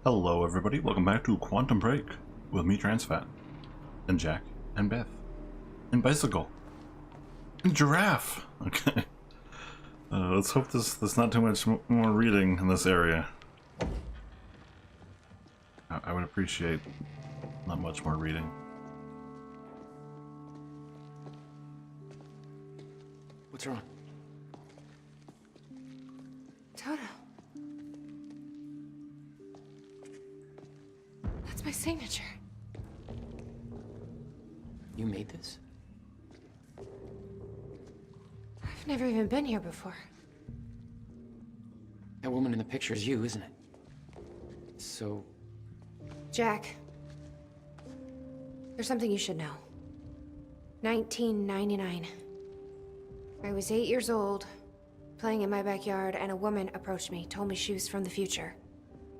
Hello everybody, welcome back to Quantum Break with me, Transfat, and Jack, and Beth, and Bicycle, and Giraffe. Okay, let's hope there's not too much more reading in this area. I would appreciate not much more reading. What's wrong? Toto. That's my signature. You made this? I've never even been here before. That woman in the picture is you, isn't it? So, Jack, there's something you should know. 1999. I was 8 years old, playing in my backyard, and a woman approached me, told me she was from the future.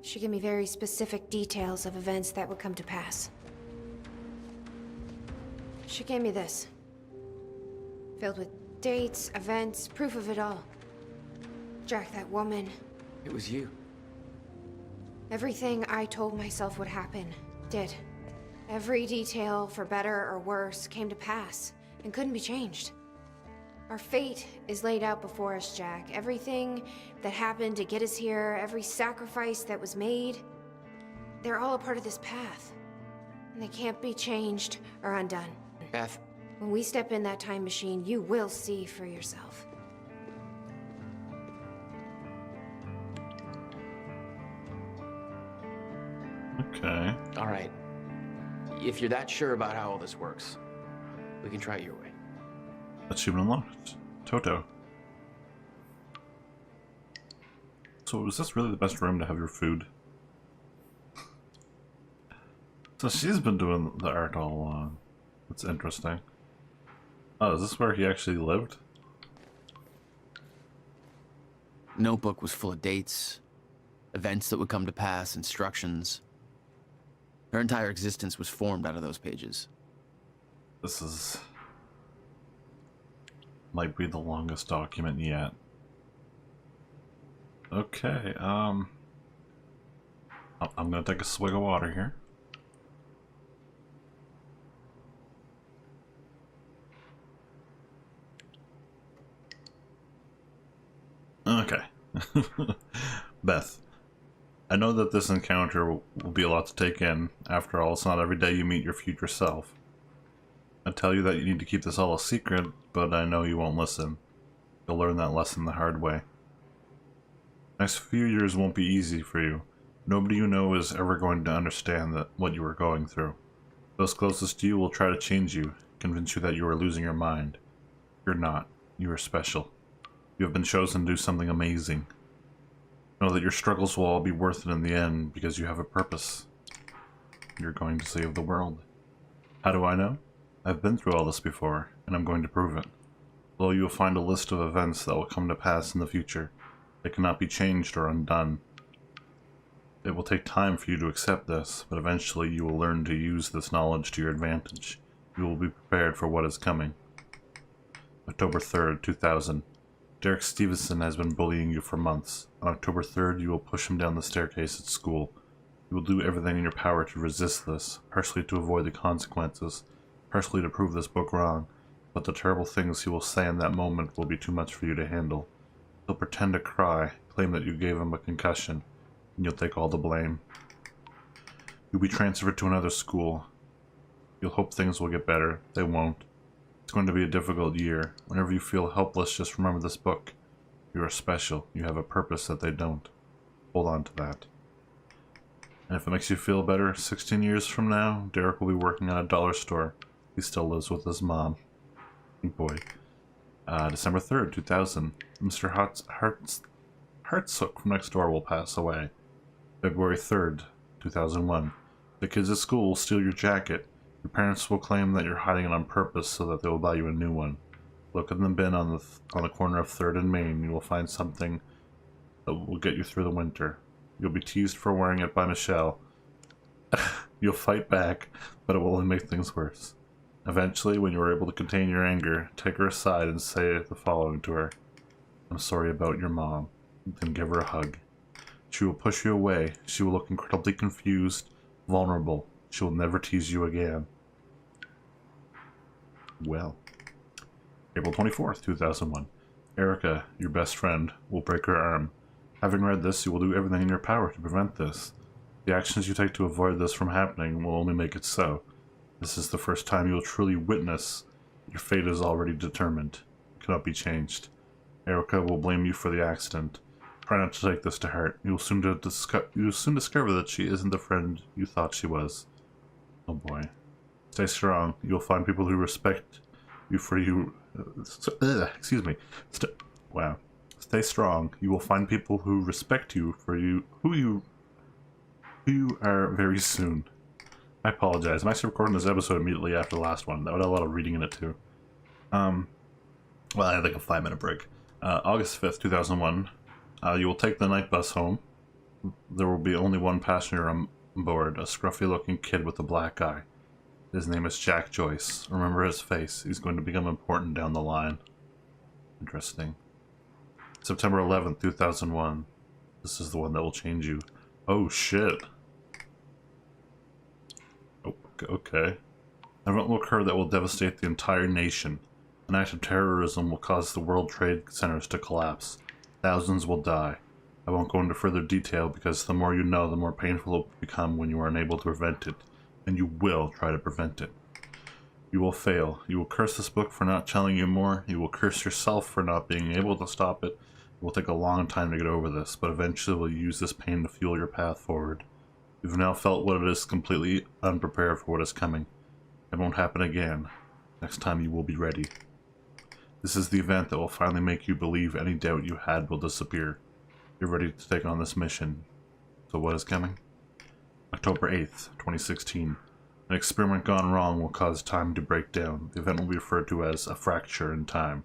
She gave me very specific details of events that would come to pass. She gave me this. Filled with dates, events, proof of it all. Jack, that woman, it was you. everything I told myself would happen, did. Every detail, for better or worse, came to pass, and couldn't be changed. Our fate is laid out before us, Jack. Everything that happened to get us here, every sacrifice that was made, they're all a part of this path. And they can't be changed or undone. Beth, When we step in that time machine, you will see for yourself. Okay. all right. If you're that sure about how all this works, we can try it your way. Achievement unlocked. Toto. So is this really the best room to have your food? So she's been doing the art all along. That's interesting. Oh, is this where he actually lived? Notebook was full of dates, events that would come to pass, instructions. Her entire existence was formed out of those pages. This is... might be the longest document yet. Okay, I'm gonna take a swig of water here. Okay. Beth, I know that this encounter will be a lot to take in. After all, it's not every day you meet your future self. I tell you that you need to keep this all a secret, but I know you won't listen. You'll learn that lesson the hard way. Next few years won't be easy for you. Nobody you know is ever going to understand what you are going through. Those closest to you will try to change you, convince you that you are losing your mind. You're not. You are special. You have been chosen to do something amazing. Know that your struggles will all be worth it in the end because you have a purpose. You're going to save the world. How do I know? I've been through all this before, and I'm going to prove it. Below you will find a list of events that will come to pass in the future. They cannot be changed or undone. It will take time for you to accept this, but eventually you will learn to use this knowledge to your advantage. You will be prepared for what is coming. October 3rd, 2000. Derek Stevenson has been bullying you for months. On October 3rd, you will push him down the staircase at school. You will do everything in your power to resist this, partially to avoid the consequences, partially to prove this book wrong, but the terrible things he will say in that moment will be too much for you to handle. He'll pretend to cry, claim that you gave him a concussion, and you'll take all the blame. You'll be transferred to another school. You'll hope things will get better. They won't. It's going to be a difficult year. Whenever you feel helpless, just remember this book. You are special. You have a purpose that they don't. Hold on to that. And if it makes you feel better, 16 years from now, Derek will be working at a dollar store. He still lives with his mom. Good boy. December 3rd, 2000. Mr. Hartsook from next door will pass away. February 3rd, 2001. The kids at school will steal your jacket. Your parents will claim that you're hiding it on purpose so that they will buy you a new one. Look in the bin on the corner of 3rd and Main. You will find something that will get you through the winter. You'll be teased for wearing it by Michelle. You'll fight back, but it will only make things worse. Eventually, when you are able to contain your anger, take her aside and say the following to her. I'm sorry about your mom. Then give her a hug. She will push you away. She will look incredibly confused, vulnerable. She will never tease you again. Well. April 24th, 2001. Erica, your best friend, will break her arm. Having read this, you will do everything in your power to prevent this. The actions you take to avoid this from happening will only make it so. This is the first time you will truly witness your fate is already determined. It cannot be changed. Erica will blame you for the accident. Try not to take this to heart. You will soon discover that she isn't the friend you thought she was. Oh boy. Stay strong. You will find people who respect you for you. Excuse me. Wow. Stay strong. You will find people who respect you for who you are very soon. I apologize. I'm actually recording this episode immediately after the last one. That would have a lot of reading in it too. Well, I had like a 5-minute break. August 5th, 2001. You will take the night bus home. There will be only one passenger on board, a scruffy-looking kid with a black eye. His name is Jack Joyce. Remember his face. He's going to become important down the line. Interesting. September 11th, 2001. This is the one that will change you. Oh, shit. Oh, okay. An event will occur that will devastate the entire nation. An act of terrorism will cause the World Trade Centers to collapse. Thousands will die. I won't go into further detail because the more you know, the more painful it will become when you are unable to prevent it. And you will try to prevent it. You will fail. You will curse this book for not telling you more. You will curse yourself for not being able to stop it. It will take a long time to get over this, but eventually will use this pain to fuel your path forward. You've now felt what it is, completely unprepared for what is coming. It won't happen again. Next time you will be ready. This is the event that will finally make you believe any doubt you had will disappear. You're ready to take on this mission. So what is coming? October 8th, 2016. An experiment gone wrong will cause time to break down. The event will be referred to as a fracture in time.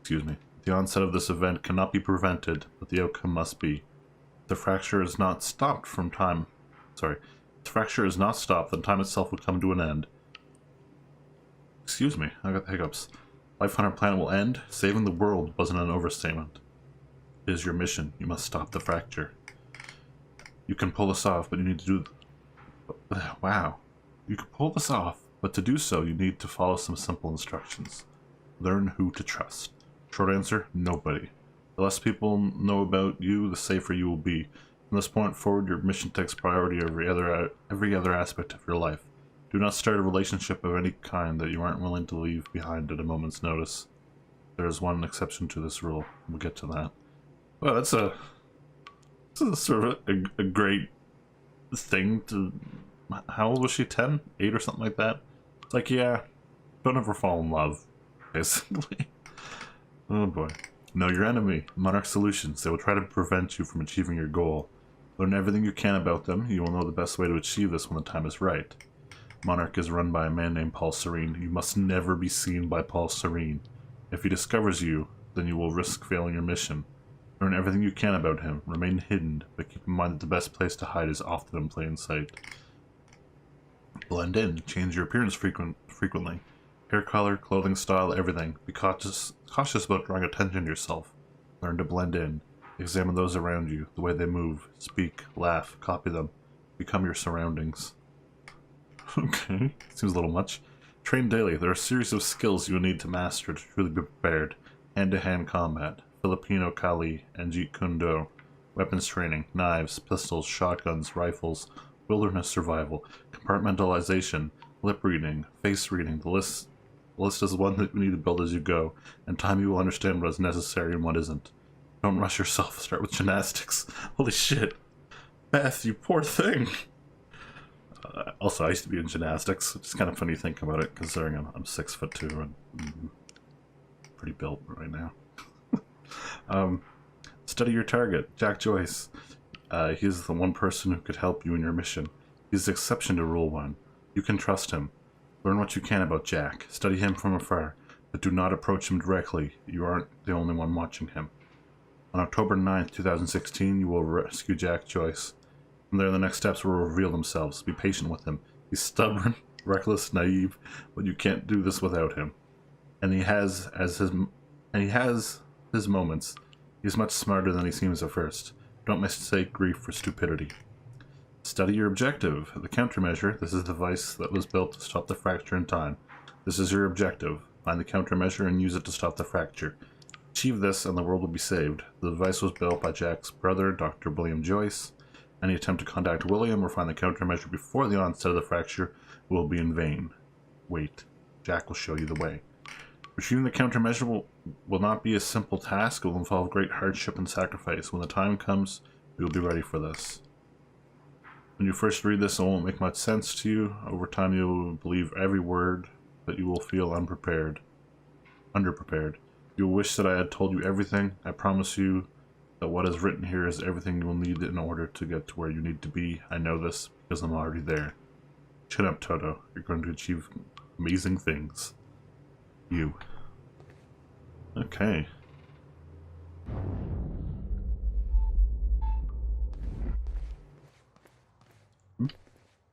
Excuse me. The onset of this event cannot be prevented, but the outcome must be. The fracture is not stopped from time. Sorry. The fracture is not stopped, then time itself would come to an end. Excuse me, I got the hiccups. Life on our planet will end. Saving the world wasn't an overstatement. It is your mission. You must stop the fracture. You can pull this off, but you need to do... Wow. You can pull this off, but to do so, you need to follow some simple instructions. Learn who to trust. Short answer, nobody. The less people know about you, the safer you will be. From this point forward, your mission takes priority over every other aspect of your life. Do not start a relationship of any kind that you aren't willing to leave behind at a moment's notice. There is one exception to this rule. We'll get to that. Well, that's a sort of a great thing to... How old was she? 10? 8 or something like that? It's like, yeah, don't ever fall in love, basically. Oh boy. Know your enemy. Monarch Solutions. They will try to prevent you from achieving your goal. Learn everything you can about them. You will know the best way to achieve this when the time is right. Monarch is run by a man named Paul Serene. You must never be seen by Paul Serene. If he discovers you, then you will risk failing your mission. Learn everything you can about him. Remain hidden, but keep in mind that the best place to hide is often in plain sight. Blend in. Change your appearance frequently. Hair color, clothing style, everything. Be cautious about drawing attention to yourself. Learn to blend in. Examine those around you, the way they move, speak, laugh, copy them. Become your surroundings. Okay, seems a little much. Train daily. There are a series of skills you will need to master to truly be prepared. Hand-to-hand combat, Filipino Kali, and Jeet Kune Do. Weapons training, knives, pistols, shotguns, rifles, wilderness survival, compartmentalization, lip reading, face reading. The list is one that you need to build as you go. In time you will understand what is necessary and what isn't. Don't rush yourself. Start with gymnastics. Holy shit. Beth, you poor thing. Also, I used to be in gymnastics. It's kind of funny to think about it, considering I'm 6'2" and pretty built right now. Study your target. Jack Joyce. He's the one person who could help you in your mission. He's the exception to Rule 1. You can trust him. Learn what you can about Jack. Study him from afar, but do not approach him directly. You aren't the only one watching him. On October 9th, 2016, you will rescue Jack Joyce. From there, the next steps will reveal themselves. Be patient with him. He's stubborn, reckless, naive, but you can't do this without him. And he has his moments. He's much smarter than he seems at first. Don't mistake grief for stupidity. Study your objective. The countermeasure. This is the device that was built to stop the fracture in time. This is your objective. Find the countermeasure and use it to stop the fracture. Achieve this and the world will be saved. The device was built by Jack's brother, Dr. William Joyce. Any attempt to contact William or find the countermeasure before the onset of the fracture will be in vain. Wait. Jack will show you the way. Retrieving the countermeasure will not be a simple task. It will involve great hardship and sacrifice. When the time comes, we will be ready for this. When you first read this, it won't make much sense to you. Over time, you will believe every word, but you will feel underprepared. You will wish that I had told you everything. I promise you that what is written here is everything you will need in order to get to where you need to be. I know this because I'm already there. Chin up, Toto. You're going to achieve amazing things. You. Okay.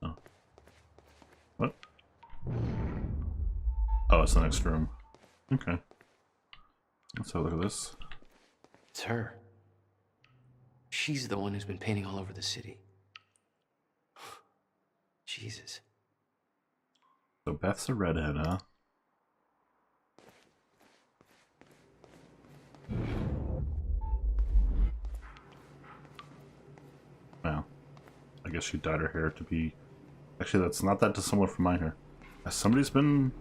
Oh. What? Oh, it's the next room. Okay. Let's have a look at this. It's her. She's the one who's been painting all over the city. Jesus. So Beth's a redhead, huh? Well, I guess she dyed her hair to be... Actually, that's not that dissimilar from my hair. Somebody's been...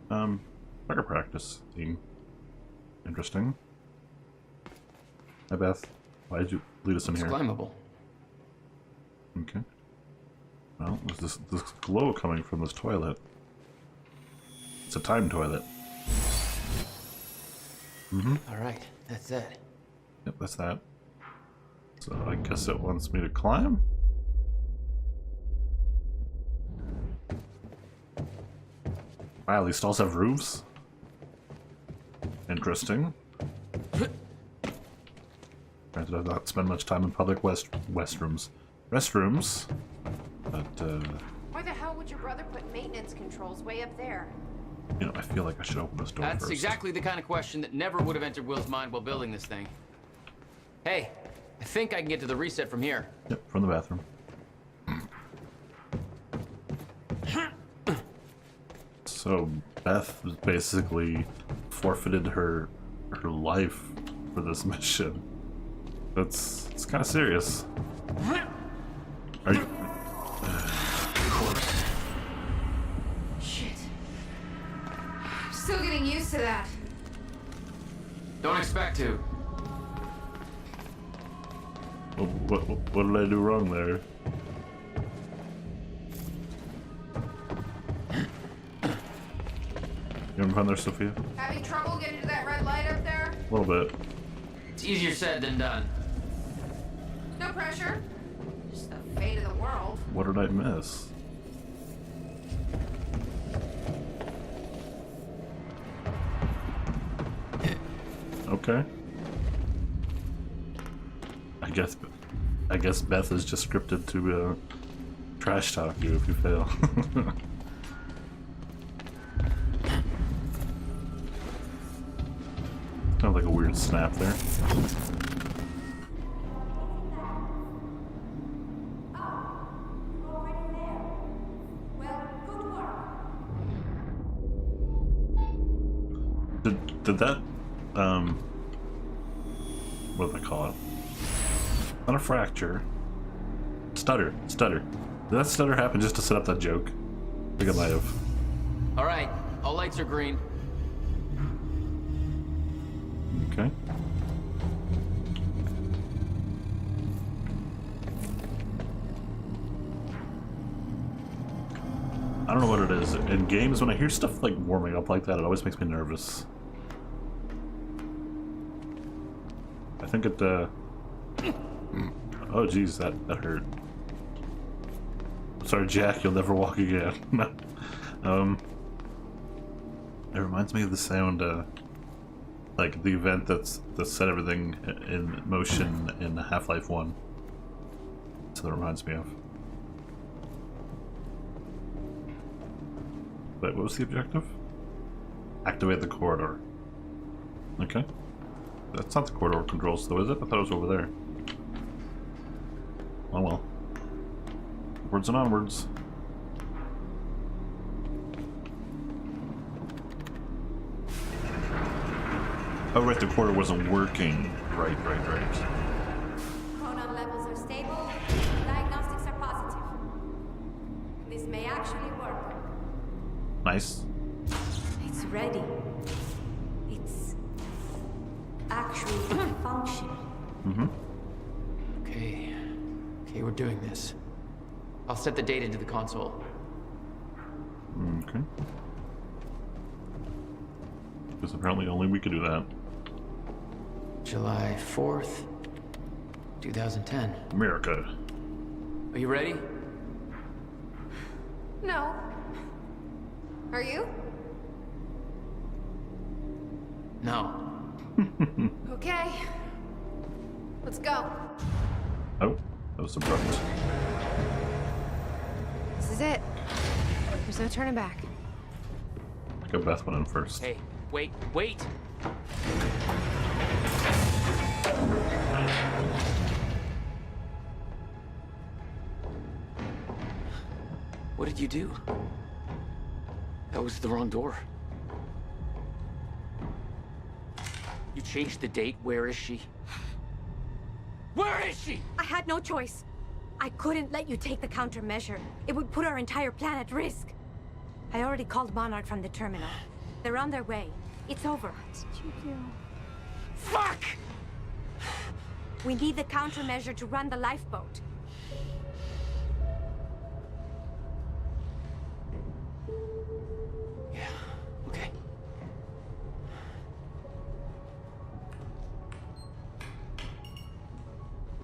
Fire practice team. Interesting. Hi, Beth. Why did you lead us in It's here? climbable. Okay. Well, there's this glow coming from this toilet. It's a time toilet. All right, that's it. Yep, that's that. So I guess it wants me to climb? Wow, these stalls have roofs? Interesting. Granted, I've not spent much time in public restrooms. But, Why the hell would your brother put maintenance controls way up there? you know, I feel like I should open this door That's first. exactly the kind of question that never would have entered Will's mind while building this thing. Hey, I think I can get to the reset from here. Yep, from the bathroom. So Beth has basically forfeited her life for this mission. It's kind of serious. Are you? Shit. I'm still getting used to that. Don't expect to. What did I do wrong there? You having fun there, Sophia? Having trouble getting to that red light up there? A little bit. It's easier said than done. No pressure. Just the fate of the world. What did I miss? Okay. I guess Beth is just scripted to trash talk you if you fail. Kind of like a weird snap there. Did that, what do they call it? Not a fracture. Stutter. Did that stutter happen just to set up that joke? I think it might have. All right, all lights are green. Okay. I don't know what it is. In games, when I hear stuff like warming up like that, it always makes me nervous. I think it, oh geez, that hurt. Sorry, Jack, you'll never walk again. It reminds me of the sound, like the event that set everything in motion in Half-Life 1. So that reminds me of. Wait, what was the objective? Activate the corridor. Okay. That's not the corridor controls, though, is it? I thought it was over there. Oh well. Upwards and onwards. Oh, right, the corridor wasn't working. Right. Chronon levels are stable. Diagnostics are positive. This may actually work. Nice. It's ready. It's actually functioning. Mm-hmm. Okay, we're doing this. I'll set the date into the console. Okay. Because apparently only we could do that. July 4th, 2010. America. Are you ready? No. Are you? No. Okay. Let's go. Oh, that was abrupt. This is it. There's no turning back. Go Beth went in first. Hey, wait! What did you do? That was the wrong door. You changed the date. Where is she? Where is she? I had no choice. I couldn't let you take the countermeasure. It would put our entire planet at risk. I already called Monarch from the terminal. They're on their way. It's over. What did you do? Fuck! We need the countermeasure to run the lifeboat. Yeah, okay.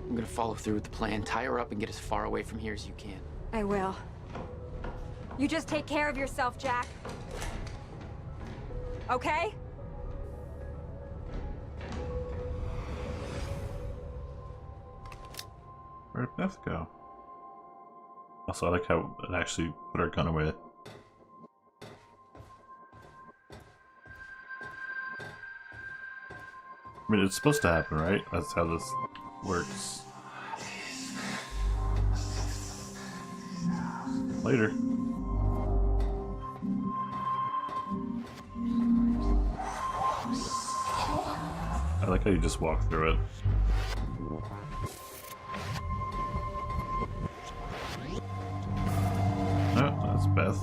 I'm gonna follow through with the plan. Tie her up and get as far away from here as you can. I will. You just take care of yourself, Jack. Okay? Where did Beth go? Also, I like how it actually put our gun away. I mean, it's supposed to happen, right? That's how this works. Later. I like how you just walk through it. Oh, that's Beth.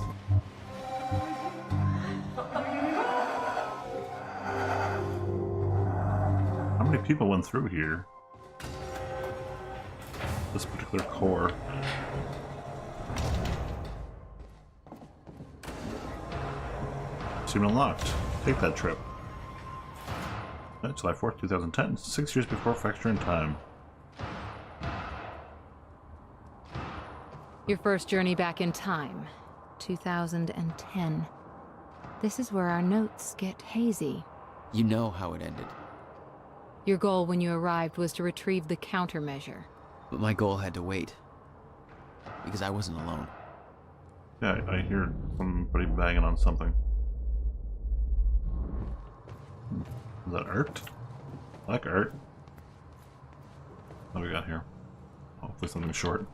How many people went through here? This particular core. Seem unlocked. Take that trip. July 4th, 2010. 6 years before Fracture in Time. Your first journey back in time, 2010. This is where our notes get hazy. You know how it ended. Your goal when you arrived was to retrieve the countermeasure. But my goal had to wait. Because I wasn't alone. Yeah, I hear somebody banging on something. Is that art? I like art. What do we got here? Hopefully something short.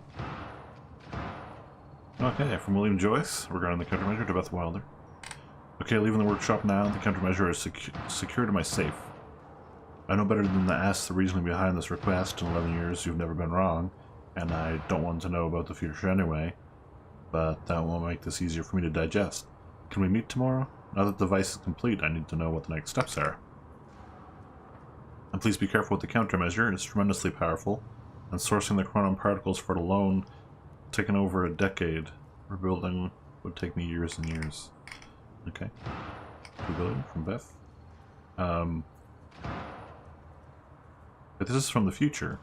Okay, from William Joyce, regarding the countermeasure to Beth Wilder. Okay, leaving the workshop now. The countermeasure is secured in my safe. I know better than to ask the reasoning behind this request. In 11 years, you've never been wrong, and I don't want to know about the future anyway, but that won't make this easier for me to digest. Can we meet tomorrow? Now that the device is complete, I need to know what the next steps are. And please be careful with the countermeasure. It's tremendously powerful, and sourcing the chronon particles for it alone taken over a decade. Rebuilding would take me years and years. Okay. Rebuilding from Beth. But this is from the future.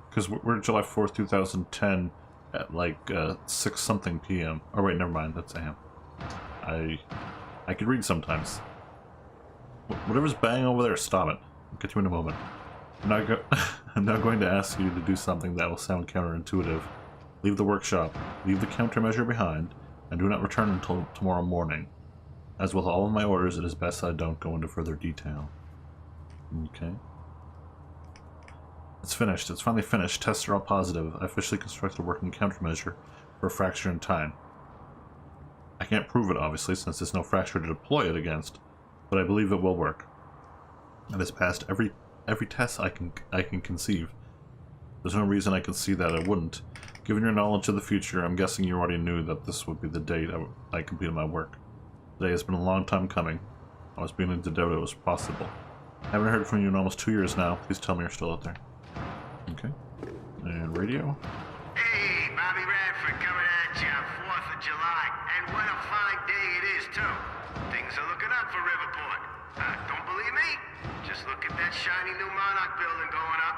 Because we're July 4th, 2010 at like 6 something p.m. Oh wait, never mind, that's AM. I could read sometimes. Whatever's banging over there, stop it. I'll get you in a moment. I'm now going to ask you to do something that will sound counterintuitive. Leave the workshop, leave the countermeasure behind, and do not return until tomorrow morning. As with all of my orders, it is best that I don't go into further detail. Okay. It's finished. It's finally finished. Tests are all positive. I officially constructed a working countermeasure for a fracture in time. I can't prove it, obviously, since there's no fracture to deploy it against, but I believe it will work. It has passed every test I can conceive. There's no reason I can see that it wouldn't. Given your knowledge of the future, I'm guessing you already knew that this would be the date I completed my work. Today has been a long time coming. I was beginning to doubt it was possible. I haven't heard from you in almost 2 years now. Please tell me you're still out there. Okay. And radio. Hey, Bobby Radford coming at you on 4th of July. And what a fine day it is, too. Things are looking up for Riverport. Don't believe me? Just look at that shiny new Monarch building going up.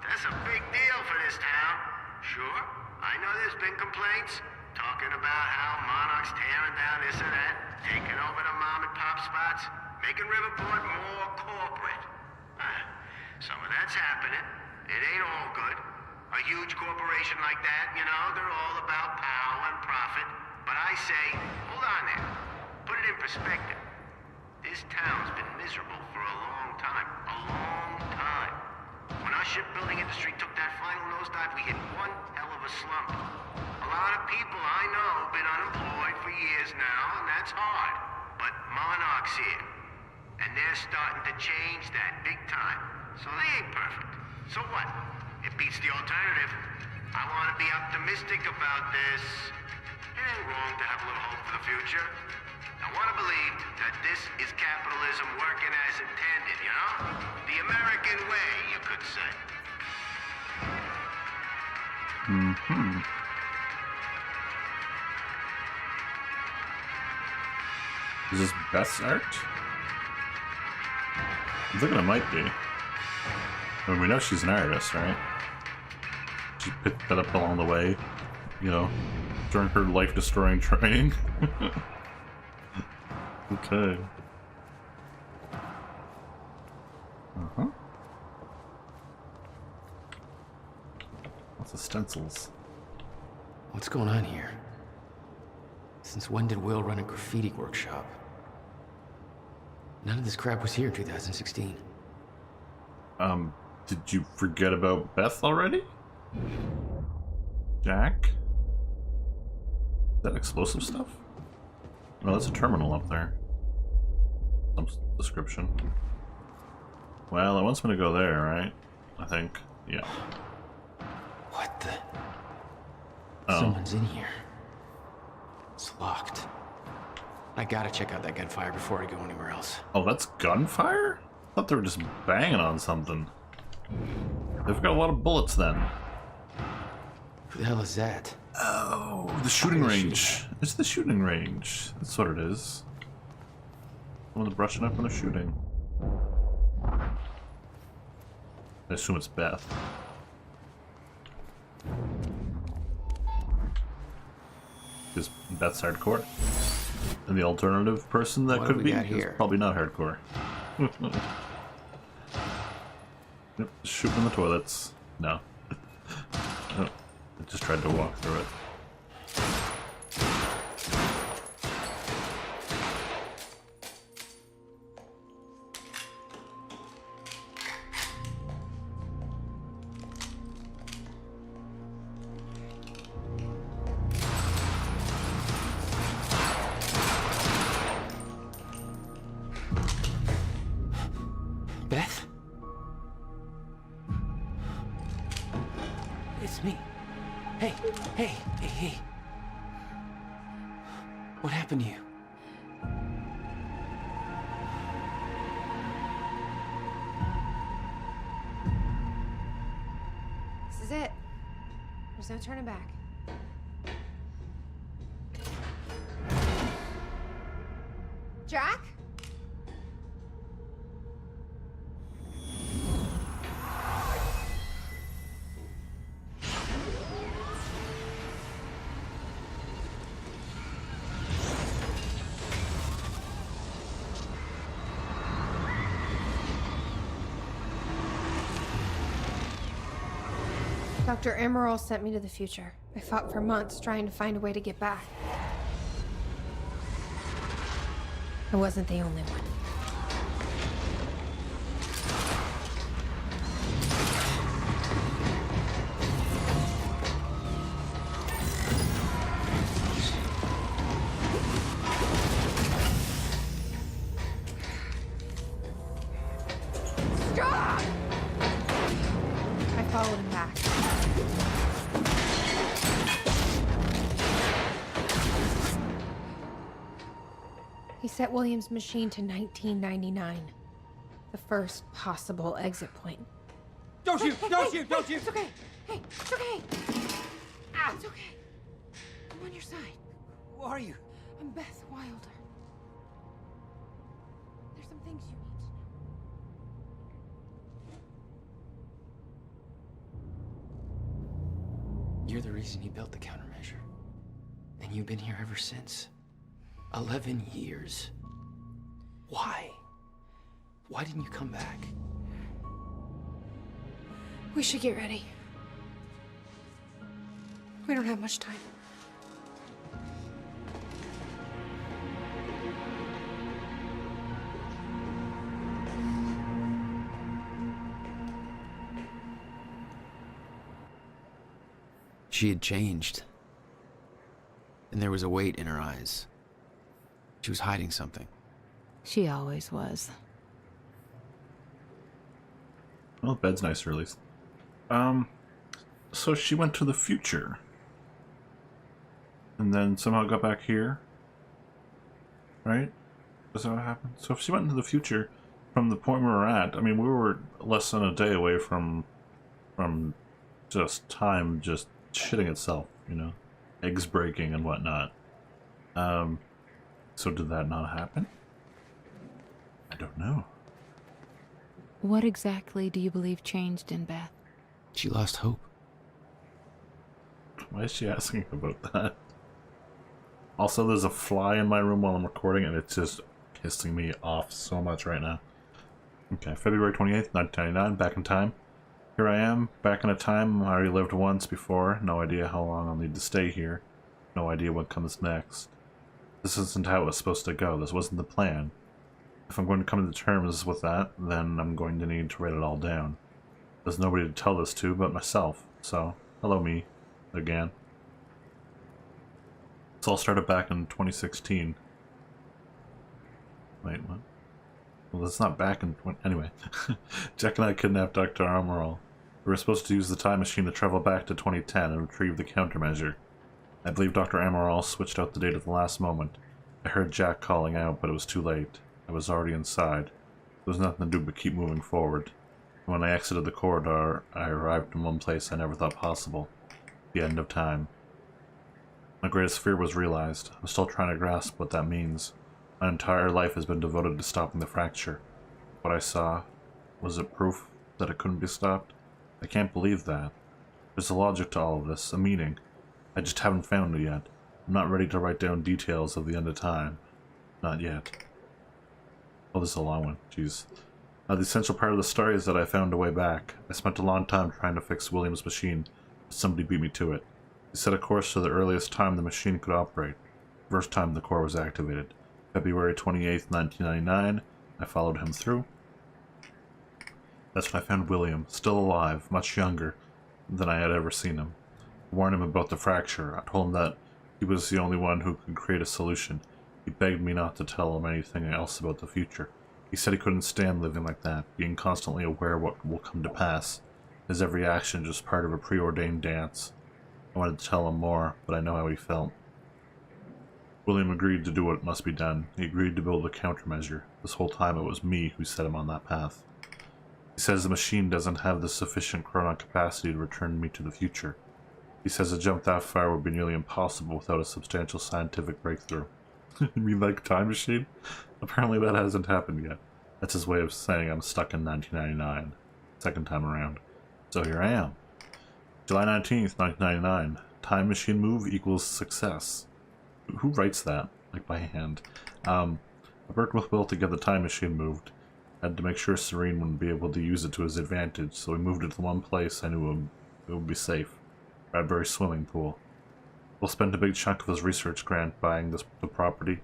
That's a big deal for this town. Sure, I know there's been complaints. Talking about how Monarch's tearing down this or that, taking over the mom and pop spots, making Riverport more corporate. Some of that's happening. It ain't all good. A huge corporation like that, you know, they're all about power and profit. But I say, hold on there. Put it in perspective. This town's been miserable for a long time. A long time. When our shipbuilding industry took that final nosedive, we hit one hell of a slump. A lot of people I know have been unemployed for years now, and that's hard. But Monarch's here. And they're starting to change that big time. So they ain't perfect. So what? It beats the alternative. I want to be optimistic about this. It ain't wrong to have a little hope for the future. I want to believe that this is capitalism working as intended, you know? The American way, you could say. Mm-hmm. Is this Beth's art? I think it might be. I mean, we know she's an artist, right? She picked that up along the way, you know, during her life-destroying training. Okay. Uh-huh. Lots of stencils. What's going on here? Since when did Will run a graffiti workshop? None of this crap was here in 2016. Did you forget about Beth already? Jack? Is that explosive stuff? No, that's a terminal up there. Some description. Well, it wants me to go there, right? I think. Yeah. What the? Oh. Someone's in here. It's locked. I gotta check out that gunfire before I go anywhere else. Oh, that's gunfire? I thought they were just banging on something. They've got a lot of bullets then. Who the hell is that? Oh, the shooting range. It's the shooting range. That's what it is. Someone's brushing up when they're shooting. I assume it's Beth. Because Beth's hardcore. And the alternative person that What could do be we got is here? probably not hardcore. Yep, shooting the toilets. No. Oh, I just tried to walk through it. Beth? It's me. Hey, hey, hey, hey. What happened to you? This is it. There's no turning back. Jack? Dr. Emerald sent me to the future. I fought for months trying to find a way to get back. I wasn't the only one. him back. He set William's machine to 1999. The first possible exit point. Don't shoot! Don't shoot! Don't shoot! It's okay. Hey, it's okay. Ah, it's okay. I'm on your side. Who are you? I'm Beth Wilder. There's some things you need to know. You're the reason he built the countermeasure. And you've been here ever since. 11 years. Why? Why didn't you come back? We should get ready. We don't have much time. She had changed. And there was a weight in her eyes. She was hiding something. She always was. Well, bed's nice, at least. So she went to the future. And then somehow got back here. Right? Is that what happened? So if she went into the future, from the point we were at, I mean, we were less than a day away from just time just shitting itself, you know? Eggs breaking and whatnot. So did that not happen? I don't know. What exactly do you believe changed in Beth? She lost hope. Why is she asking about that? Also, there's a fly in my room while I'm recording, and it's just pissing me off so much right now. Okay, February 28th, 1999, back in time. Here I am, back in a time I already lived once before. No idea how long I'll need to stay here. No idea what comes next. This isn't how it was supposed to go. This wasn't the plan. If I'm going to come to terms with that, then I'm going to need to write it all down. There's nobody to tell this to but myself, so hello me, again. This all started back in 2016. Wait, what? Well, it's not back in... Anyway. Jack and I kidnapped Dr. Amaral. We were supposed to use the time machine to travel back to 2010 and retrieve the countermeasure. I believe Dr. Amaral switched out the date at the last moment. I heard Jack calling out, but it was too late. I was already inside. There was nothing to do but keep moving forward. When I exited the corridor, I arrived in one place I never thought possible. The end of time. My greatest fear was realized. I'm still trying to grasp what that means. My entire life has been devoted to stopping the fracture. What I saw, was it proof that it couldn't be stopped? I can't believe that. There's a logic to all of this, a meaning. I just haven't found it yet. I'm not ready to write down details of the end of time. Not yet. Oh, this is a long one. Jeez. The essential part of the story is that I found a way back. I spent a long time trying to fix William's machine, but somebody beat me to it. He set a course to the earliest time the machine could operate. First time the core was activated. February 28th, 1999. I followed him through. That's when I found William, still alive, much younger than I had ever seen him. I warned him about the fracture. I told him that he was the only one who could create a solution. He begged me not to tell him anything else about the future. He said he couldn't stand living like that, being constantly aware of what will come to pass. His every action just part of a preordained dance. I wanted to tell him more, but I know how he felt. William agreed to do what must be done. He agreed to build a countermeasure. This whole time it was me who set him on that path. He says the machine doesn't have the sufficient chronon capacity to return me to the future. He says a jump that far would be nearly impossible without a substantial scientific breakthrough. You mean like time machine? Apparently that hasn't happened yet. That's his way of saying I'm stuck in 1999. Second time around. So here I am. July 19th, 1999. Time machine move equals success. Who writes that? Like by hand. I worked with Will to get the time machine moved. I had to make sure Serene wouldn't be able to use it to his advantage, so we moved it to one place I knew it would be safe. Bradbury swimming pool. Will spent a big chunk of his research grant buying the property.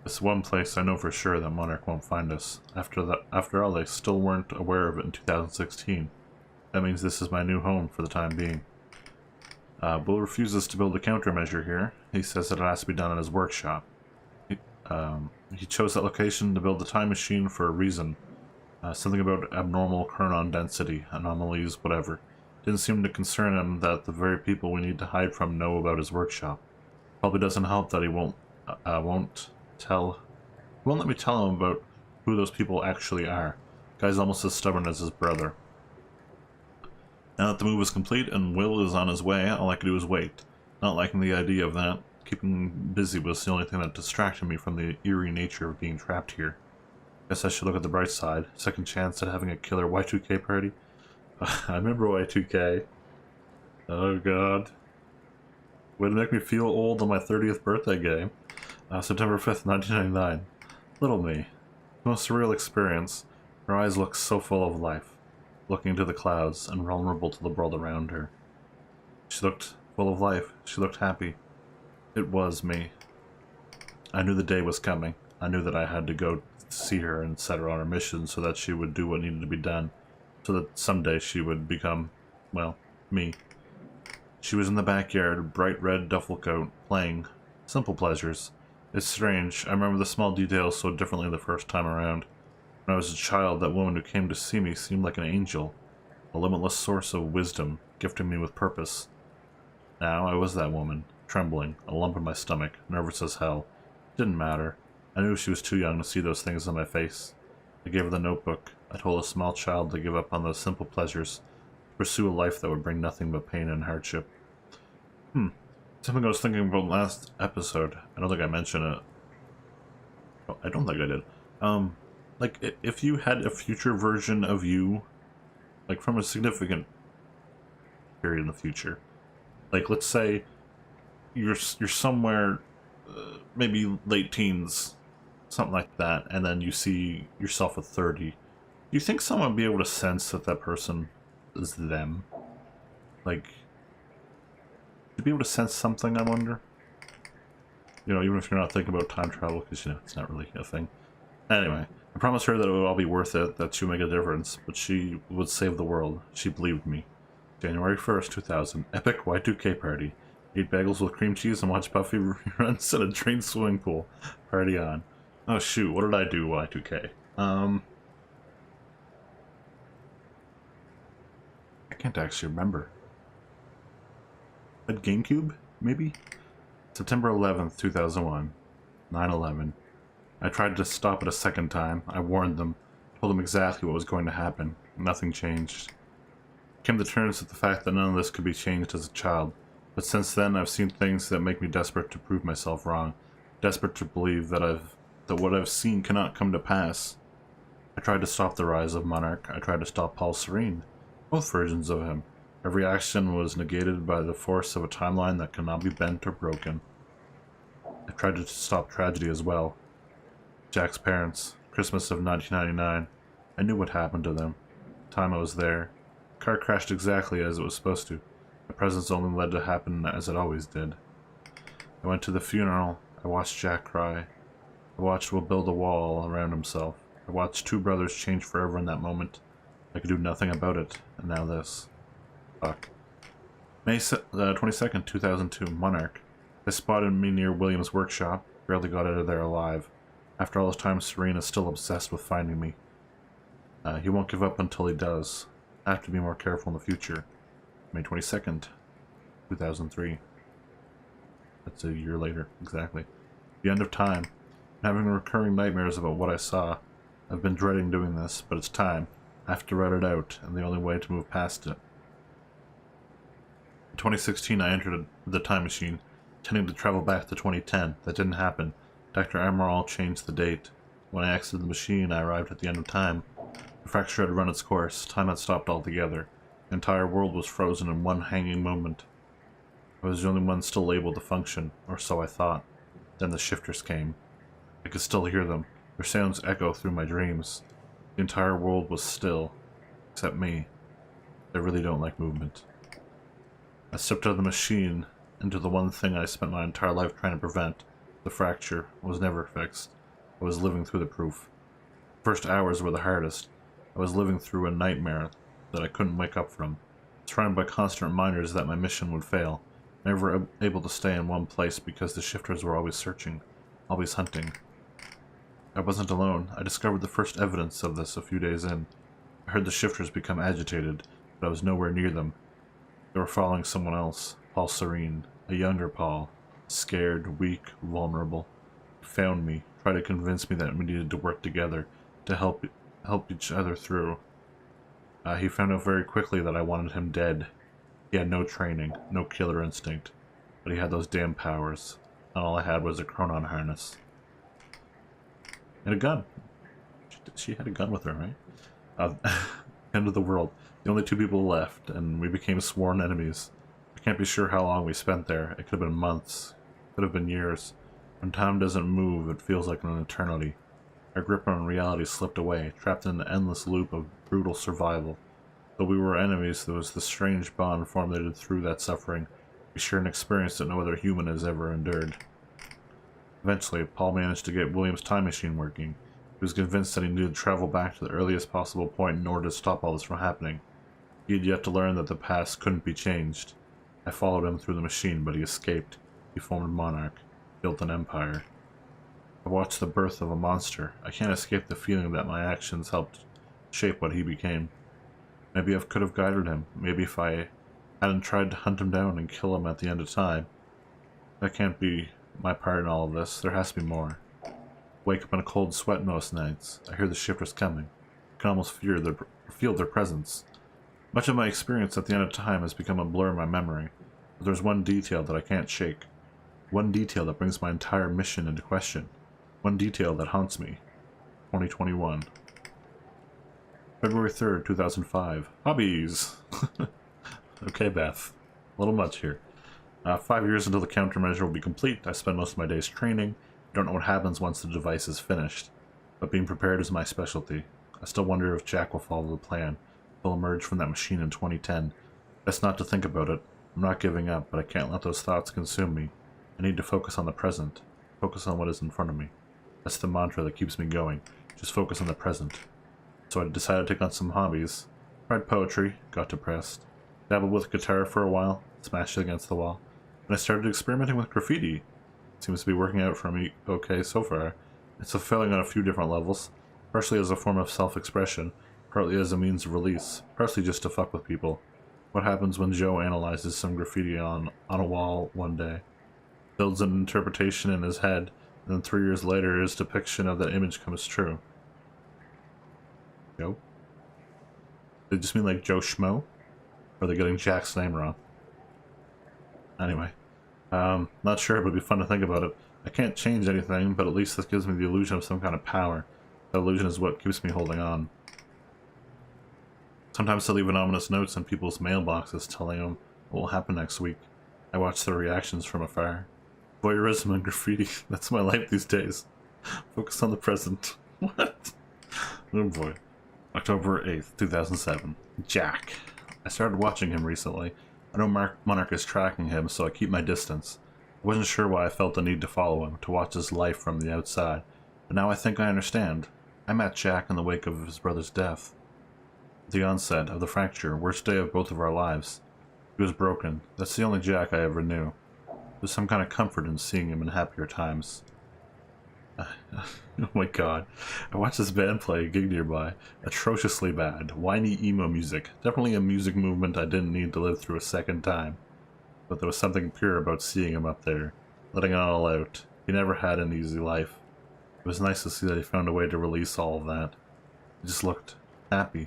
This one place I know for sure that Monarch won't find us. After all, they still weren't aware of it in 2016. That means this is my new home for the time being. Will refuses to build a countermeasure here. He says that it has to be done in his workshop. He chose that location to build the time machine for a reason. Something about abnormal chronon density, anomalies, whatever. Didn't seem to concern him that the very people we need to hide from know about his workshop. Probably doesn't help that he won't let me tell him about who those people actually are. Guy's almost as stubborn as his brother. Now that the move is complete and Will is on his way, all I could do was wait. Not liking the idea of that. Keeping busy was the only thing that distracted me from the eerie nature of being trapped here. Guess I should look at the bright side. Second chance at having a killer Y2K party. I remember Y2K. Oh god. Way to make me feel old on my 30th birthday game. September 5th, 1999. Little me. The most surreal experience. Her eyes looked so full of life, looking into the clouds and vulnerable to the world around her. She looked full of life. She looked happy. It was me. I knew the day was coming. I knew that I had to go to see her and set her on her mission so that she would do what needed to be done. So that someday she would become, well, me. She was in the backyard, bright red duffel coat, playing. Simple pleasures. It's strange. I remember the small details so differently the first time around. When I was a child, that woman who came to see me seemed like an angel. A limitless source of wisdom, gifting me with purpose. Now I was that woman. Trembling, a lump in my stomach, nervous as hell. Didn't matter. I knew she was too young to see those things on my face. I gave her the notebook. I told a small child to give up on those simple pleasures, to pursue a life that would bring nothing but pain and hardship. Something I was thinking about last episode. I don't think I mentioned it. Oh, I don't think I did. Like, if you had a future version of you, like from a significant period in the future, like let's say you're somewhere, maybe late teens, something like that, and then you see yourself at 30. Do you think someone would be able to sense that that person is them? Like, to be able to sense something, I wonder? You know, even if you're not thinking about time travel, because, you know, it's not really a thing. Anyway, I promised her that it would all be worth it, that she would make a difference, but she would save the world. She believed me. January 1st, 2000. Epic Y2K party. Eat bagels with cream cheese and watch Buffy reruns in a drained swimming pool. Party on. Oh shoot, what did I do, Y2K? I can't actually remember. At GameCube, maybe? September 11th, 2001. 9/11. I tried to stop it a second time. I warned them, told them exactly what was going to happen. Nothing changed. I came to terms with the fact that none of this could be changed as a child, but since then I've seen things that make me desperate to prove myself wrong, desperate to believe that what I've seen cannot come to pass. I tried to stop the rise of Monarch. I tried to stop Paul Serene. Both versions of him. Every action was negated by the force of a timeline that cannot be bent or broken. I tried to stop tragedy as well. Jack's parents, Christmas of 1999. I knew what happened to them. The time I was there. The car crashed exactly as it was supposed to. My presence only led to happen as it always did. I went to the funeral. I watched Jack cry. I watched Will build a wall around himself. I watched two brothers change forever in that moment. I could do nothing about it, and now this. Fuck. May 22nd, 2002, Monarch. They spotted me near William's workshop. Barely got out of there alive. After all this time, Serene is still obsessed with finding me. He won't give up until he does. I have to be more careful in the future. May 22nd, 2003. That's a year later, exactly. The end of time. I'm having recurring nightmares about what I saw. I've been dreading doing this, but it's time. I have to write it out, and the only way to move past it. In 2016, I entered the time machine, intending to travel back to 2010. That didn't happen. Dr. Amaral changed the date. When I exited the machine, I arrived at the end of time. The fracture had run its course. Time had stopped altogether. The entire world was frozen in one hanging moment. I was the only one still able to function, or so I thought. Then the shifters came. I could still hear them. Their sounds echo through my dreams. The entire world was still, except me. I really don't like movement. I stepped out of the machine into the one thing I spent my entire life trying to prevent. The fracture was never fixed. I was living through the proof. The first hours were the hardest. I was living through a nightmare that I couldn't wake up from, surrounded by constant reminders that my mission would fail, never able to stay in one place because the shifters were always searching, always hunting. I wasn't alone. I discovered the first evidence of this a few days in. I heard the shifters become agitated, but I was nowhere near them. They were following someone else, Paul Serene, a younger Paul, scared, weak, vulnerable. He found me, tried to convince me that we needed to work together to help each other through. He found out very quickly that I wanted him dead. He had no training, no killer instinct, but he had those damn powers, and all I had was a chronon harness. And a gun. She had a gun with her, right? End of the world. The only two people left, and we became sworn enemies. I can't be sure how long we spent there. It could have been months. It could have been years. When time doesn't move, it feels like an eternity. Our grip on reality slipped away, trapped in an endless loop of brutal survival. Though we were enemies, there was this strange bond formulated through that suffering. We shared an experience that no other human has ever endured. Eventually, Paul managed to get William's time machine working. He was convinced that he needed to travel back to the earliest possible point in order to stop all this from happening. He had yet to learn that the past couldn't be changed. I followed him through the machine, but he escaped. He formed Monarch, built an empire. I watched the birth of a monster. I can't escape the feeling that my actions helped shape what he became. Maybe I could have guided him. Maybe if I hadn't tried to hunt him down and kill him at the end of time. That can't be my part in all of this. There has to be more. Wake up in a cold sweat most nights. I hear the shifters coming. I can almost feel their presence. Much of my experience at the end of time has become a blur in my memory. But there's one detail that I can't shake. One detail that brings my entire mission into question. One detail that haunts me. 2021. February 3rd, 2005. Hobbies! Okay, Beth. A little much here. 5 years until the countermeasure will be complete. I spend most of my days training. I don't know what happens once the device is finished. But being prepared is my specialty. I still wonder if Jack will follow the plan. He'll emerge from that machine in 2010. Best not to think about it. I'm not giving up, but I can't let those thoughts consume me. I need to focus on the present. Focus on what is in front of me. That's the mantra that keeps me going. Just focus on the present. So I decided to take on some hobbies. Tried poetry, got depressed. Dabbled with guitar for a while, smashed it against the wall. And I started experimenting with graffiti. It seems to be working out for me okay so far. It's fulfilling on a few different levels. Partially as a form of self-expression, partly as a means of release, partially just to fuck with people. What happens when Joe analyzes some graffiti on a wall one day? Builds an interpretation in his head, and then 3 years later his depiction of that image comes true. Joe? They just mean like Joe Schmo? Or are they getting Jack's name wrong? Anyway. Not sure, but it'd be fun to think about it. I can't change anything, but at least this gives me the illusion of some kind of power. That illusion is what keeps me holding on. Sometimes I leave ominous notes in people's mailboxes telling them what will happen next week. I watch their reactions from afar. Voyeurism and graffiti, that's my life these days. Focus on the present. What? Oh boy. October 8th, 2007. Jack. I started watching him recently. I know Monarch is tracking him, so I keep my distance. I wasn't sure why I felt the need to follow him, to watch his life from the outside. But now I think I understand. I met Jack in the wake of his brother's death. The onset of the fracture, worst day of both of our lives. He was broken. That's the only Jack I ever knew. There's some kind of comfort in seeing him in happier times. Oh my god. I watched this band play a gig nearby. Atrociously bad. Whiny emo music. Definitely a music movement I didn't need to live through a second time. But there was something pure about seeing him up there. Letting it all out. He never had an easy life. It was nice to see that he found a way to release all of that. He just looked happy.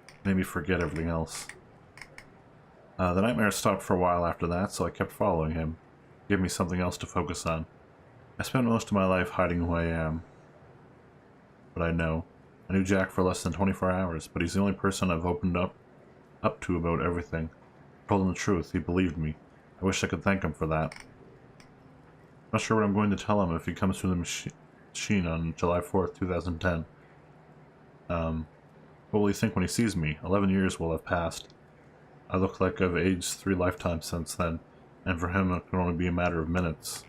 It made me forget everything else. The nightmare stopped for a while after that, so I kept following him. It gave me something else to focus on. I spent most of my life hiding who I am. But I know. I knew Jack for less than 24 hours, but he's the only person I've opened up to about everything. I told him the truth. He believed me. I wish I could thank him for that. I'm not sure what I'm going to tell him if he comes through the machine on July 4th, 2010. What will he think when he sees me? 11 years will have passed. I look like I've aged 3 lifetimes since then, and for him it can only be a matter of minutes.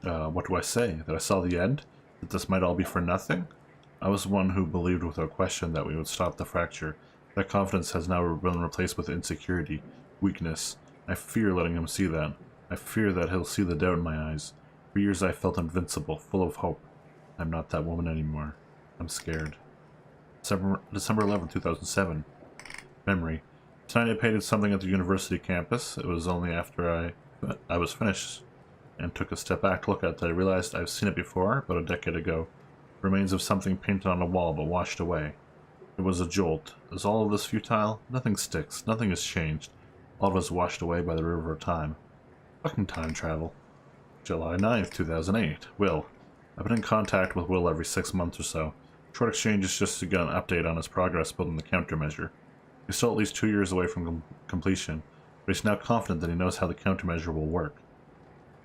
What do I say? That I saw the end? That this might all be for nothing? I was one who believed without question that we would stop the fracture. That confidence has now been replaced with insecurity, weakness. I fear letting him see that. I fear that he'll see the doubt in my eyes. For years I felt invincible, full of hope. I'm not that woman anymore. I'm scared. December 11, 2007. Memory. Tonight I painted something at the university campus. It was only after I was finished and took a step back to look at it that I realized I've seen it before, about a decade ago. Remains of something painted on a wall but washed away. It was a jolt. Is all of this futile? Nothing sticks. Nothing has changed. All of us washed away by the river of time. Fucking time travel. July 9th, 2008. Will. I've been in contact with Will every 6 months or so. Short exchanges just to get an update on his progress building the countermeasure. He's still at least 2 years away from completion, but he's now confident that he knows how the countermeasure will work.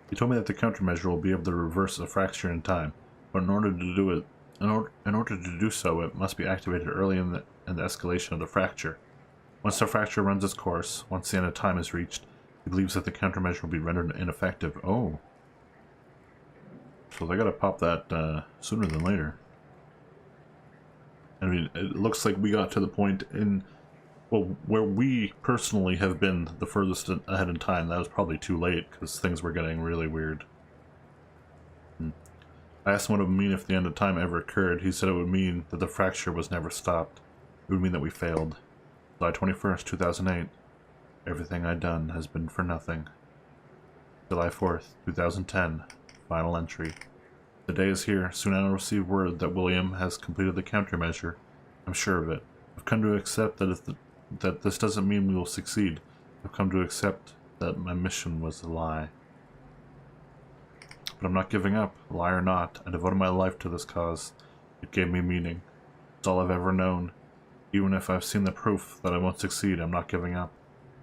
He told me that the countermeasure will be able to reverse a fracture in time, but in order to do it, in order to do so, it must be activated early in the escalation of the fracture. Once the fracture runs its course, once the end of time is reached, he believes that the countermeasure will be rendered ineffective. Oh. So they gotta pop that sooner than later. I mean, it looks like we got to the point in, well, where we personally have been the furthest ahead in time. That was probably too late, because things were getting really weird. I asked him what it would mean if the end of time ever occurred. He said it would mean that the fracture was never stopped. It would mean that we failed. July 21st, 2008. Everything I'd done has been for nothing. July 4th, 2010. Final entry. The day is here. Soon I'll receive word that William has completed the countermeasure. I'm sure of it. I've come to accept that this doesn't mean we will succeed. I've come to accept that my mission was a lie. But I'm not giving up, lie or not. I devoted my life to this cause. It gave me meaning. It's all I've ever known. Even if I've seen the proof that I won't succeed, I'm not giving up.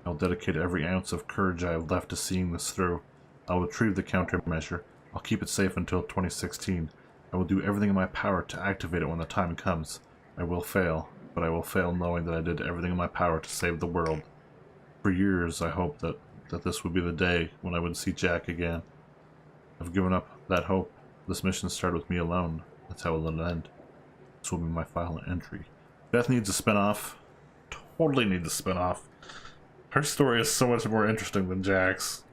I'll dedicate every ounce of courage I have left to seeing this through. I'll retrieve the countermeasure. I'll keep it safe until 2016. I will do everything in my power to activate it when the time comes. I will fail, but I will fail knowing that I did everything in my power to save the world. For years, I hoped that this would be the day when I would see Jack again. I've given up that hope. This mission started with me alone. That's how it'll end. This will be my final entry. Beth needs a spin-off. Totally needs a spin-off. Her story is so much more interesting than Jack's.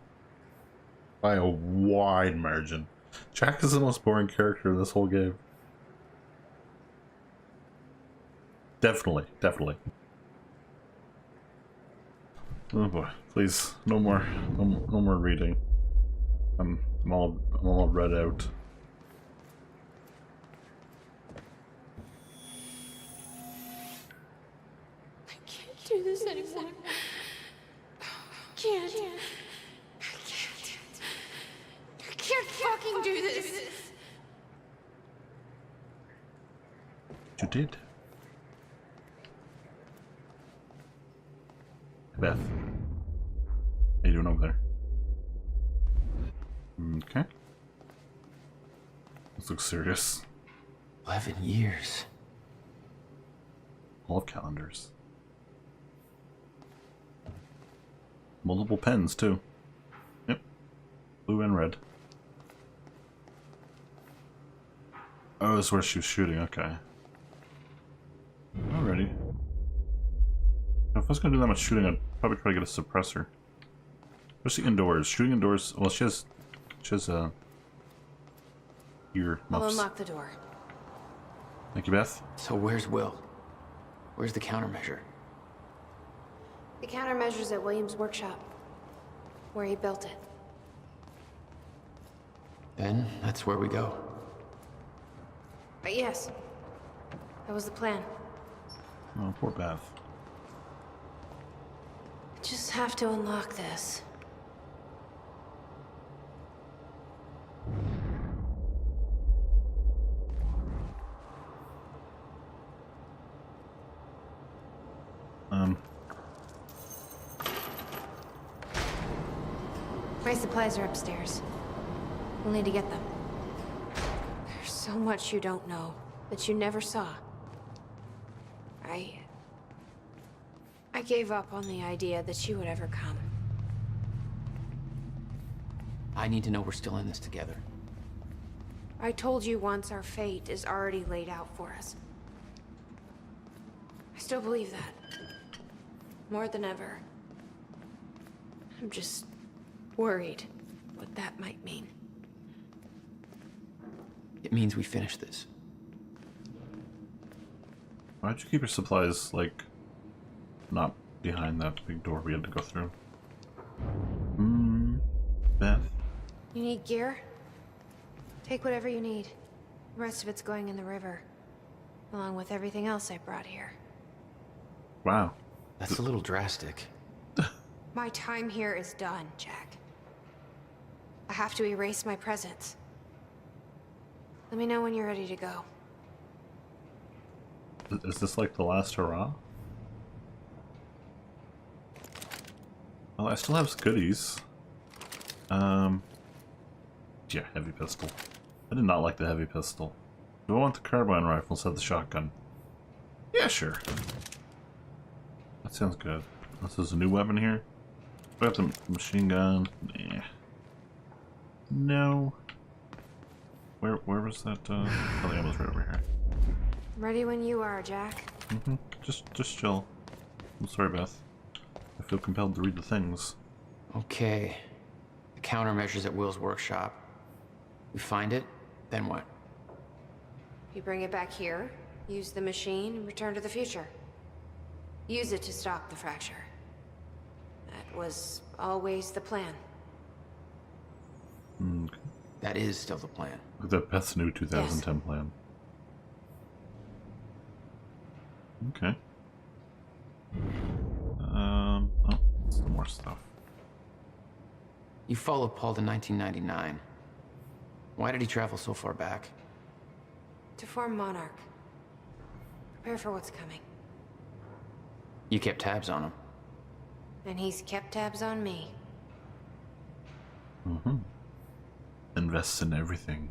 By a wide margin. Jack is the most boring character in this whole game. Definitely, definitely. Oh boy, please, no more reading. I'm all read out. I can't do this anymore. I can't. I can't fucking do this. You did. Beth. How you doing over there? Okay. This looks serious. 11 years. All of calendars. Multiple pens, too. Yep. Blue and red. Oh, that's where she was shooting, okay. Alrighty. If I was gonna do that much shooting, I'd probably try to get a suppressor. Especially indoors. Shooting indoors, well, she has ear I'll muffs. unlock the door. Thank you, Beth. So where's Will? Where's the countermeasure? The countermeasure's at William's workshop, where he built it. Then that's where we go. But yes, that was the plan. Oh, poor Beth. I just have to unlock this. My supplies are upstairs. We'll need to get them. There's so much you don't know that you never saw. I gave up on the idea that you would ever come. I need to know we're still in this together. I told you once our fate is already laid out for us. I still believe that. More than ever. I'm just worried what that might mean. It means we finish this. Why'd you keep your supplies, like, not behind that big door we had to go through. Beth? You need gear? Take whatever you need. The rest of it's going in the river, along with everything else I brought here. Wow. That's a little drastic. My time here is done, Jack. I have to erase my presence. Let me know when you're ready to go. Is this like the last hurrah? Well, I still have goodies. Yeah, heavy pistol. I did not like the heavy pistol. Do I want the carbine rifle instead of the shotgun? Yeah, sure. That sounds good. This is a new weapon here. Do I have the machine gun? Nah. No. Where was that? Oh, the ammo's right over here. Ready when you are, Jack. Just chill. I'm sorry, Beth. I feel compelled to read the things. Okay. The countermeasures at Will's workshop. We find it, then what? You bring it back here, use the machine, and return to the future. Use it to stop the fracture. That was always the plan. That is still the plan. Look at that Beth's new 2010 plan. Okay. Oh, some more stuff. You followed Paul to 1999. Why did he travel so far back? To form Monarch. Prepare for what's coming. You kept tabs on him. And he's kept tabs on me. Invests in everything.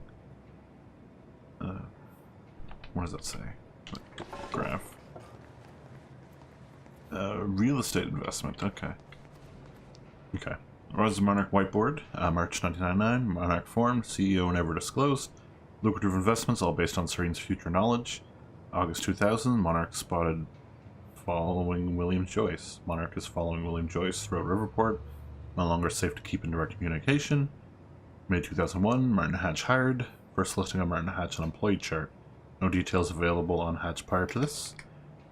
What does that say? Graph. Real estate investment. Okay. Okay. Was the Monarch Whiteboard, March 1999. Monarch formed, CEO never disclosed. Lucrative investments, all based on Serene's future knowledge. August 2000, Monarch spotted following William Joyce. Monarch is following William Joyce throughout Riverport. No longer safe to keep in direct communication. May 2001, Martin Hatch hired. First listing of Martin Hatch on employee chart. No details available on Hatch prior to this.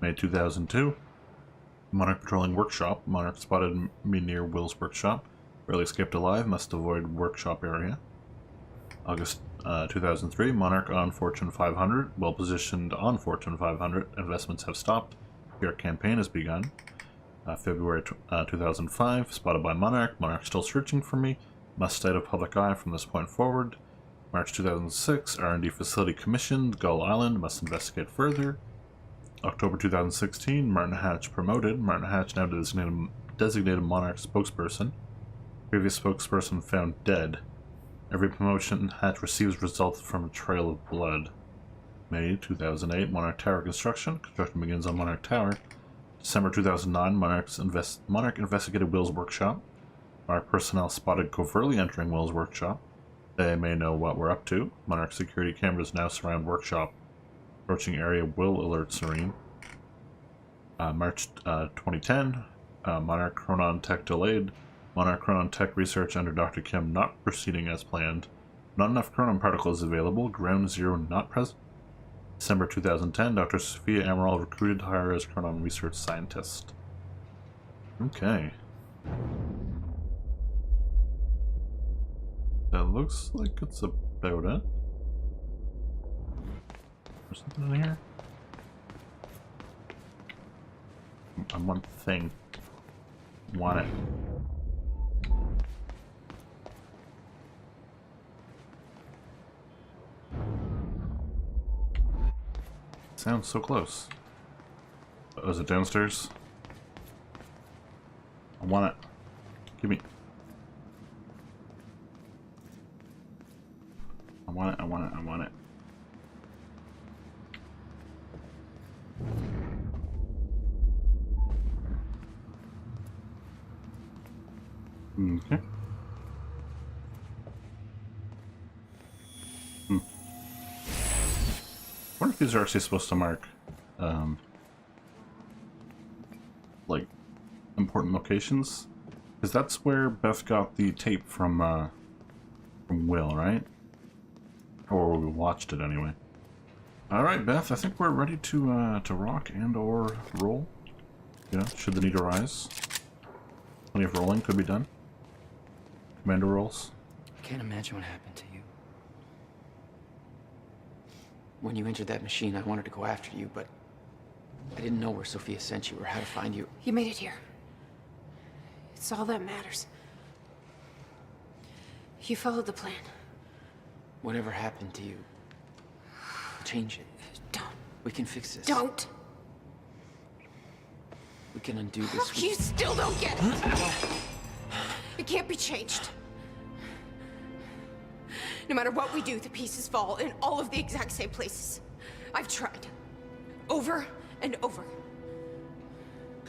May 2002, Monarch patrolling workshop. Monarch spotted me near Will's workshop. Barely escaped alive, must avoid workshop area. August 2003, Monarch on Fortune 500. Well positioned on Fortune 500. Investments have stopped. PR campaign has begun. February 2005, spotted by Monarch. Monarch still searching for me. Must stay out of public eye from this point forward. March 2006, R&D facility commissioned. Gull Island, must investigate further. October 2016, Martin Hatch promoted. Martin Hatch now designated Monarch spokesperson. Previous spokesperson found dead. Every promotion Hatch receives results from a trail of blood. May 2008, Monarch Tower construction. Construction begins on Monarch Tower. December 2009, Monarch investigated Will's workshop. Monarch personnel spotted covertly entering Will's workshop. They may know what we're up to. Monarch security cameras now surround workshop. Approaching area will alert Serene. March 2010, Monarch Chronon Tech delayed. Monarch Chronon Tech research under Dr. Kim not proceeding as planned. Not enough chronon particles available. Ground Zero not present. December 2010, Dr. Sophia Amaral recruited to hire as chronon research scientist. Okay. That looks like it's about it. There's something in here? I want the thing. Want it. Sounds so close. Oh, is it downstairs? I want it. Give me. I want it, I want it, I want it. Okay. I wonder if these are actually supposed to mark, like, important locations? Because that's where Beth got the tape from Will, right? Or we watched it anyway. Alright, Beth, I think we're ready to rock and or roll. Yeah, should the need arise. Plenty of rolling could be done. Commando rolls. I can't imagine what happened to you. When you entered that machine, I wanted to go after you, but I didn't know where Sophia sent you or how to find you. You made it here. It's all that matters. You followed the plan. Whatever happened to you, change it. Don't. We can fix this. Don't. We can undo this. You still don't get it. It can't be changed. No matter what we do, the pieces fall in all of the exact same places. I've tried. Over and over.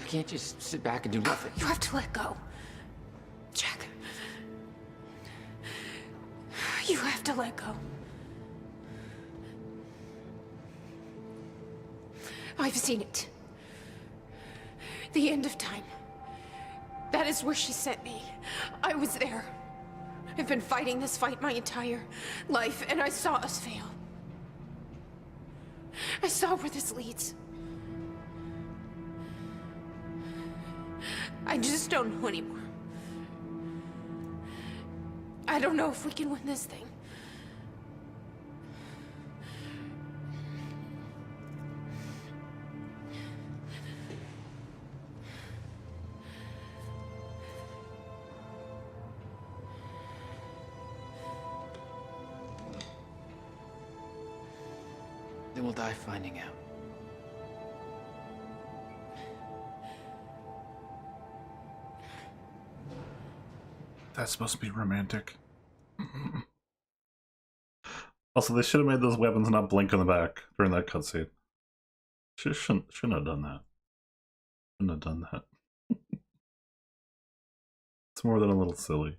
I can't just sit back and do nothing. You have to let go. Jack. You have to let go. I've seen it. The end of time. That is where she sent me. I was there. I've been fighting this fight my entire life, and I saw us fail. I saw where this leads. I just don't know anymore. I don't know if we can win this thing. Then we'll die finding out. That's supposed to be romantic. Also, they should have made those weapons not blink in the back during that cutscene. Shouldn't have done that. Shouldn't have done that. It's more than a little silly.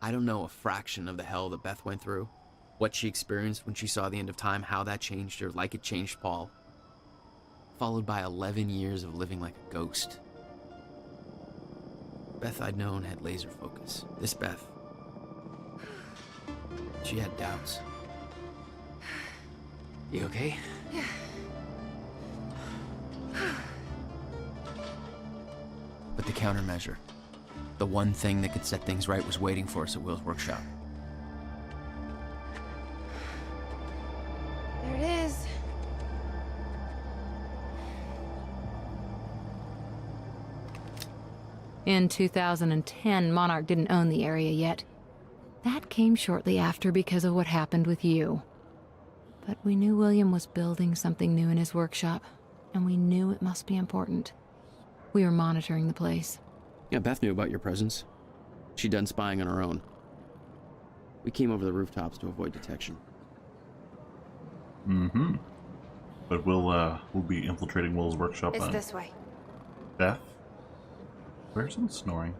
I don't know a fraction of the hell that Beth went through, what she experienced when she saw the end of time, how that changed her like it changed Paul. Followed by 11 years of living like a ghost. Beth I'd known had laser focus. This Beth, she had doubts. You okay? Yeah. But the countermeasure, the one thing that could set things right, was waiting for us at Will's workshop. There it is. In 2010, Monarch didn't own the area yet. That came shortly after because of what happened with you. But we knew William was building something new in his workshop, and we knew it must be important. We were monitoring the place. Yeah, Beth knew about your presence. She'd done spying on her own. We came over the rooftops to avoid detection. Mm-hmm. But we'll be infiltrating Will's workshop It's then. this way. Beth? Where's someone snoring?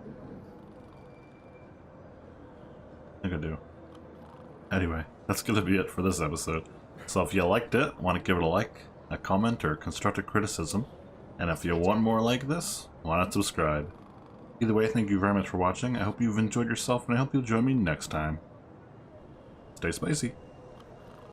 I think I do. Anyway, that's gonna be it for this episode. So if you liked it, want to give it a like, a comment, or constructive criticism, and if you want more like this, why not subscribe? Either way, thank you very much for watching. I hope you've enjoyed yourself, and I hope you'll join me next time. Stay spicy.